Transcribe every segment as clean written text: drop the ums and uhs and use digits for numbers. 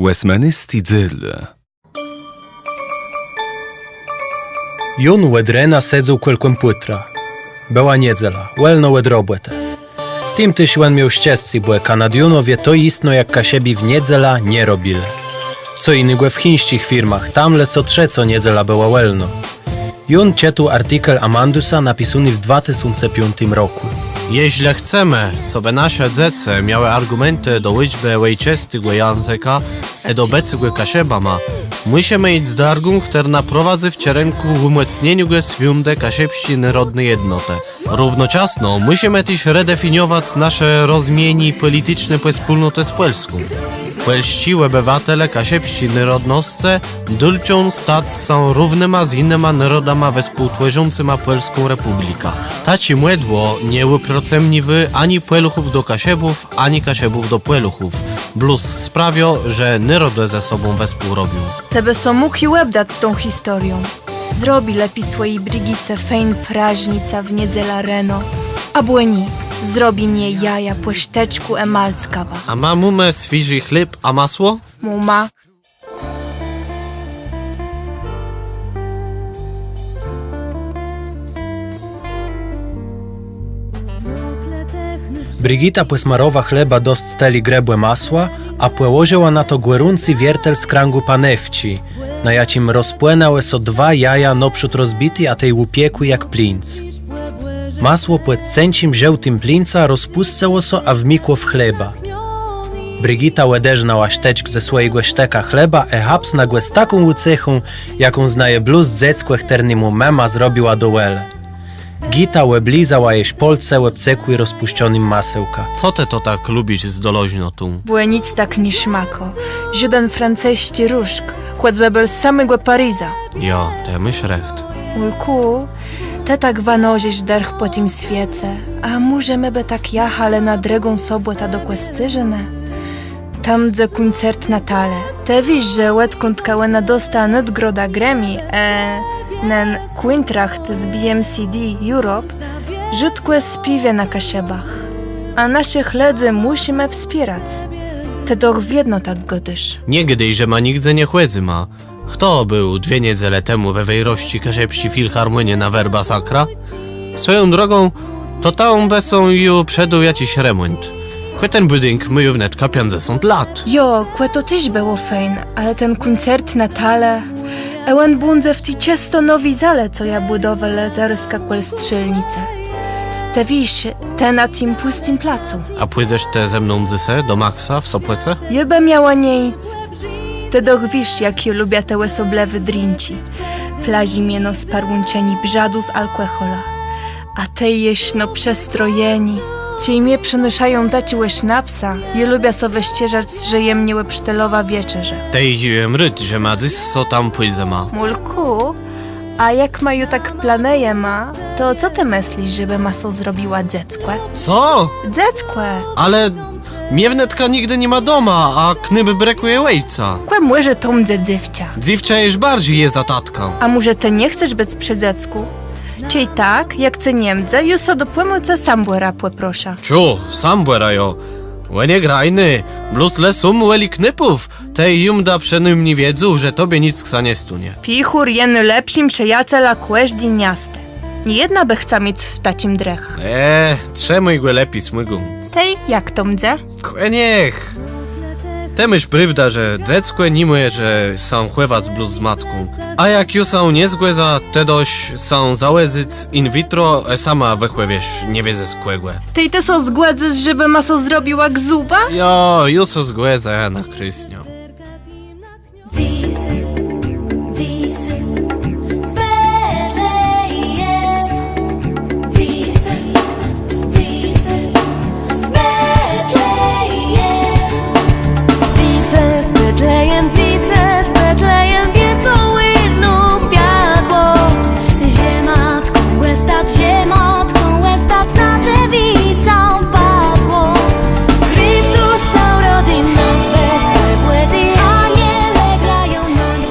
Westmanisti dzill. Jun wedrena sedzał quelcom putra. Była niedziela, welno wedrobłete. Z tym tyś wen miał ścieżci, bo Kanadiunowie to istno jak kasiebi w niedziela nie robile. Co innego w chińskich firmach, tamle co trzeco niedziela była welno. Jun czytał artykel Amandusa napisany w 2005 roku. Jeśli chcemy, co nasze dzieci miały argumenty do liczby ojczystego języka i do obecnego kasiebama, musimy iść do argum, który naprowadzi w kierunku umocnieniu swojej kasiebści narodnej jednoty. Równocześnie musimy też redefiniować nasze rozumienie polityczne po wspólnoty z Polską. Polscy obywatele kasiebści narodności dulczą stać są równymi z innymi narodami współtworzącymi Polską Republikę. Taci młodło nie wyprocemniwy ani Poluchów do kasiebów, ani kasiebów do Poluchów. Plus sprawia, że narody ze sobą współrobią. Tebe są mógł łeb dać z tą historią. Zrobi lepiej swojej Brigice fejn prażnica w niedziela reno. A błeni, zrobi mnie jaja po ścieczku emalskawa. A ma mumę świeży chleb, a masło? Muma. Brigita posmarowa chleba do steli grebłe masła, a położyła na to gorący wiertel z kręgu panewci, na jacim rozpłynęły so 2 jaja naprzód rozbity, a tej upieku jak plinc. Masło pod cęcim żółtym plinca rozpuszczało so, a wmikło w chleba. Brigita łederznała ścieczk ze swojego szteka chleba i hapsnagłe z taką ucechą, jaką znaje bluz dziecko, któremu mama zrobiła do łele. Gita łeblizała jeść polce łebceku i rozpuszczonym masełka. Co ty to tak lubisz z doloźno tu? Było nic tak nie szmako. Żaden franceski różk, choćby z samego Paryza. Jo, to myś recht. Ulku, te tak wanozisz derch po tym świece, a może my tak jachale na drugą sobotę do Kłescyżyny? Tam gdzie koncert na tale. Te wiesz, że łedkąd kałena dosta nadgroda Grammy, nen Quintracht z BMCD Europe, rzutko spiwie na kasiebach. A naszych ledzy musimy wspierać. Te doch wiedno tak godysz. Niegdyś, że ma nigdzie nie chłedzy ma. Kto był 2 niedziele temu we wejrości kasiebści filharmonie na Werba Sakra? Swoją drogą, to tam besą ju przedł jakiś remont. Ten budynek myju wnetka 50 lat. Jo, kłe to też było fejn, ale ten koncert na tale... Ełen bundze w tej ciesto nowi zale, co ja budowele zaryska kwel strzelnicę. Te wisz, te na tym pustym placu. A pójdziesz te ze mną dzysę do Maxa w Sopłece? Jebe miała nic. Te doch wisz, jak je lubię te łesoblewy drinci. Plazi mieno sparłunczeni brzadu z alkohola. A te jeśno przestrojeni. Ci mnie przynoszają dać łeś napsa. Je lubię sobie ścieżać, że je mnie łepsztelowa wieczerze. Tej mryt, że ma dzys, co tam pójdzie ma. Mulku, a jak Maju tak planeje ma, to co ty myślisz, żeby maso zrobiła dziecko? Co? Dziecko! Ale mnie wnetka nigdy nie ma doma, a knyby brakuje łejca. Kłamły, że tą dziewcia. Dziewcza już bardziej jest za tatką. A może ty nie chcesz być przy dziecku? Czyli tak, jak chce Niemcy, już so do płymyca sam rapłe proszę. Ciu, sam błerajo. Łenie grajny, bluz lesum łeli knypów. Tej jum da przenym nie wiedzą, że tobie nic ksa nie stunie. Pichur jeny lepszym przyjaciela kłeżdi niaste. Nie jedna by chca mieć w tacim drecha. Trzemuj go lepiej smygum. Tej, jak to mdze? Niech. Temyż prawda, że dziecko nie móje, że sam chływac bluz z matką. A jak już są niezgłeza, te dość są załezyc in vitro, sama wychływiesz nie wiedzę skłegłe. Tej te so zgładzysz, żeby maso zrobiła gzuba? Jo, już zgłeza na Krysnią.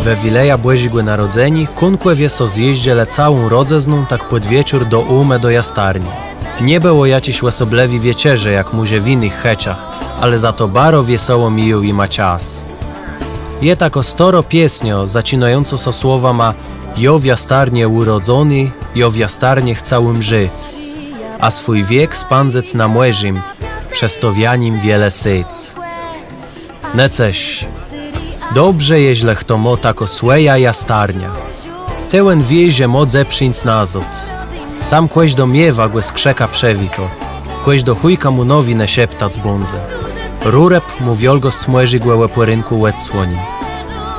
We Wileja Błezigłe narodzeni, kunkłe wieso zjeździele całą rodzezną tak pod wieczór do ume do jastarni. Nie było jaciś łesoblewi wieczerze, jak muże w innych heciach, ale za to baro wiesoło miją i ma czas. Je tako storo piesnio, zaczynająco so słowama Jo wiastarnie urodzony, jo wiastarnie chcałym życ, a swój wiek spędzec na młeżim, przez to wianim wiele syc. Neceś, dobrze jeźle kto mo tako słeja jastarnia. Tełen wiezie mo zepszyńc nazot. Tam kłeś do miewa głę skrzeka przewito, kłeś do chujka mu nowi ne sieptac bonze. Rurep mu wiolgo smłeży głę łepłerynku łet słoni.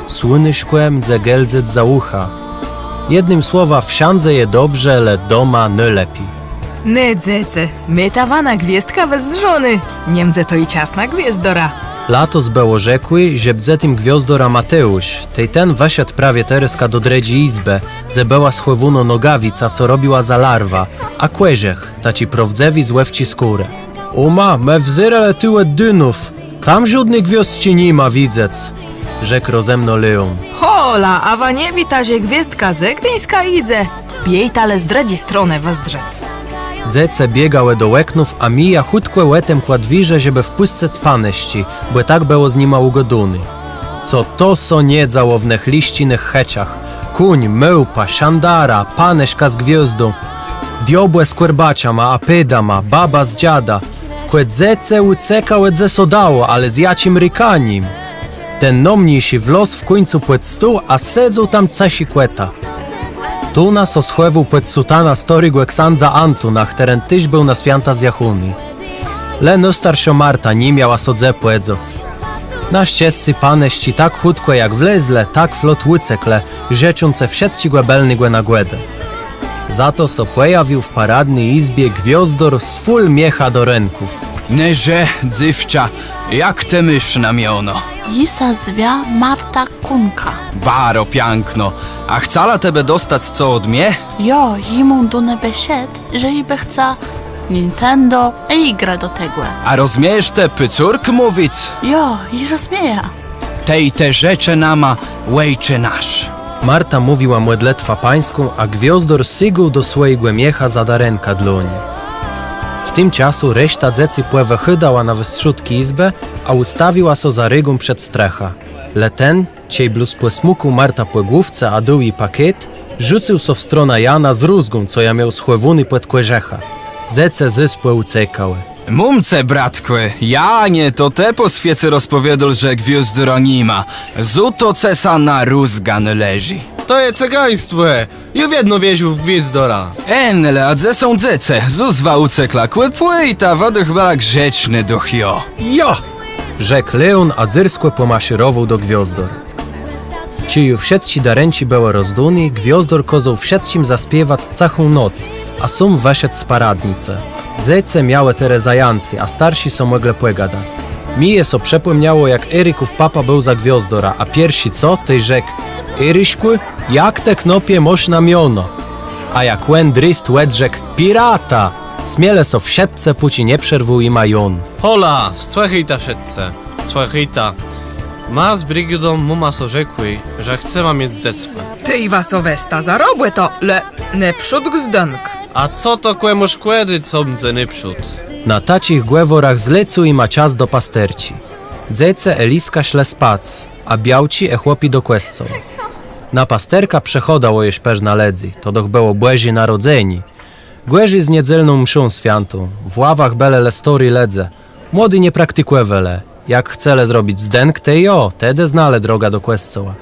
Słyny szkłem dze geldzec za ucha. Jednym słowa, wsiądze je dobrze, le doma nie lepi. Ne, dzece, my ta wana gwiazdka bez żony. Niemdze to i ciasna gwiezdora. Lato zbeło rzekły, że bdze tym gwiazdora Mateusz, tej ten wesiadł prawie tereska do dredzi izbę, ze była schłewuno nogawica, co robiła za larwa, a kłeżech, taci prowdzewi złewci skórę. Uma, me wzyrele tyłe dynów, tam żadnych gwiazd ci nie ma widzec, rzekł rozemno Leon. Hola, a wa nie wita się gwiazdka zegdyńska idze. Biej tale z dredzi stronę was drzec. Dzece biegałe do łeknów, a Mija chudkłe łetem kładwirze, żeby wpuszczać paneści, bo tak było z nima ugoduny. Co to so nie dzałownych liścinych heciach, kuń, mełpa, szandara, paneśka z gwiazdą, diobłe z kwerbaciama, a pydama, baba z dziada, kłe dzece ucekały dze sodało, ale z jacim rykanim. Ten nomniejszy w los w końcu płet stół, a sedzą tam cesi kłeta. Tu nas oschłewu płet sutana story Ksandza Antuna, któren tyś był na święta z Jachuni. Leno starszo Marta nie miała sodze płedzoc. Na ścieżcy paneści tak chudkłe jak wlezle, tak flot łycekle, rzeczące wszetci głębelny głę na głedę. Za to so pojawił w paradnej izbie gwiazdor z ful miecha do ręku. Neże, dzywcza, jak te mysz namiono? Jisa zwia Marta Kunka. Baro piękno, a chcala tebe dostać co od mnie? Jo, jimą do nebe sied, że ibe chca Nintendo i gra do tego. A rozumiesz te pycurk mówić? Jo, i rozmieja. Tej te rzeczy nama łejcze nasz. Marta mówiła młodletwa pańską, a gwiazdor sygł do swojego miecha za darenka dłonie. W tym czasu reszta dzecy płewe chydała na wystrzutki izbę, a ustawiła so za rygą przed strecha. Le ten, ciej bluz płesmuku Marta płe główce, a dół i pakiet, rzucił so w stronę Jana z rózgą, co ja miał schłewuny płet kłeżecha. Dzece zyspłe ucekały. Mumce, bratkły, ja nie to te po świece rozpowiadał, że gwiazdora nie ma. Zuto cesa na rózgan leży. To je cegaństwo, ju wiedno wieził w gwiezdora. Enle, a dze są dzece, zuzwa ucekla kłypły i ta wody chyba grzeczny duchio. Jo! Rzekł Leon, a dzyrskłe pomaszerował do gwiazdor. Ciju wszedci darenci było rozduni, gwiazdor kozą wszedcim zaspiewać całą noc, a sum weszedł z paradnice. Dzece miały tere zajancy, a starsi są mogle płegadać. Mije so przepłynęło, jak Eryków papa był za gwiazdora, a pierwsi co, tej rzekł: Eryśkły, jak te knopie można miono? A jak łen dryst łed rzekł: Pirata! Smiele so w siatce puci nie przerwuj i majon. Hola, słuchajta všetce, słuchajta. Ma z Brigidą muma so rzekły, że chce ma mieć dziecko. Ty i wasowesta zarobłe to, le ne przód gzdank. A co to kłemu szkłedy, co mdzeny przód? Na tacich gweworach zlecu i ma czas do pasterci. Dzece Eliska śle spac, a białci chłopi do kwescą. Na pasterka przechodało jeś peż na ledzy, to doch było błezi narodzeni. Głeży z niedzielną mszą świętą, w ławach bele lestory ledze. Młody nie praktykuje wele, jak chcele zrobić zdenk, te jo, tede znale droga do kwescoła.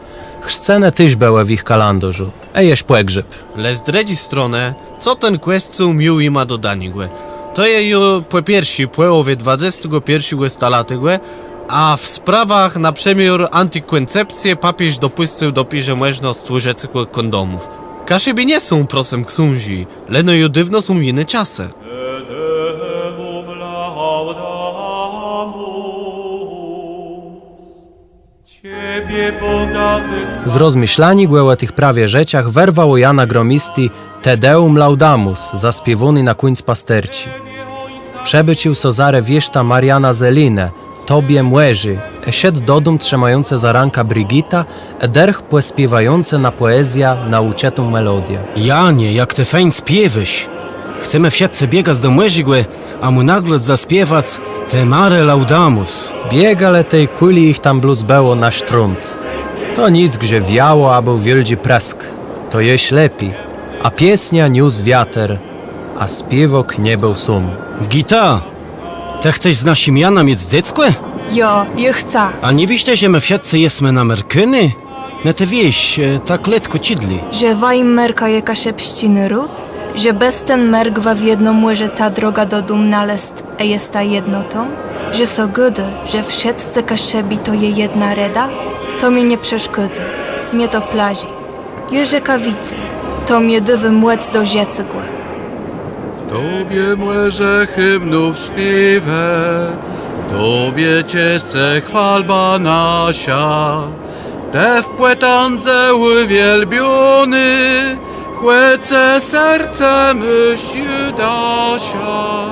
Chrzcene tyś bełe w ich kalandorzu, jeś płegrzyb. Le z dredzi stronę, co ten kwestcu mił i ma do danigłe. To je ju po pierwsi płełowie 21 stalatygłe, a w sprawach na przemiar antykoncepcję papież dopłyscył do pirze można stłużecych kondomów. Kaszyby nie są prosem ksązi, leno ju dywno są inne czasy. Z rozmyślani głęłe tych prawie rzeciach werwało Jana Gromisty Te Deum Laudamus, zaspiewony na końc pasterci. Przebycił sozare wieszta Mariana Zelinę, Tobie młeży, siedł do dum trzymające za ranka Brigita, derch płespiewające na poezja na uczetą melodię. Janie, jak te fejn spiewyś. Chcemy w siatce biegać do młeżigłe, a mu nagle zaspiewać te mare laudamus. Biegale tej kuli ich tam bluz było na sztrunt. To nic, gdzie wiało, albo wieldzie prask. To jeść lepi. A piesnia niósł wiater, a śpiewok nie był sum. Gita, te chcesz z naszym Jana mieć dziecko? Jo, je chcę. A nie wiście, że my wszyscy jesmy na merkyny? No te wieś, tak letko cidli. Że wajm merka jakaś pściny ród? Że bez ten mergwa w jedno młyże ta droga do dum nalest, jest ta jednotą? Że so gdy, że wszedł kaszebi to je jedna reda? To mnie nie przeszkodzi, mnie to plazi. Je rzekawicy, to mnie dywy młec do ziecygłe. Tobie młeże hymnów śpiewę, Tobie ciesce chwalba nasia. Te w płetandze uwielbiony, chłece serce myśli dasia.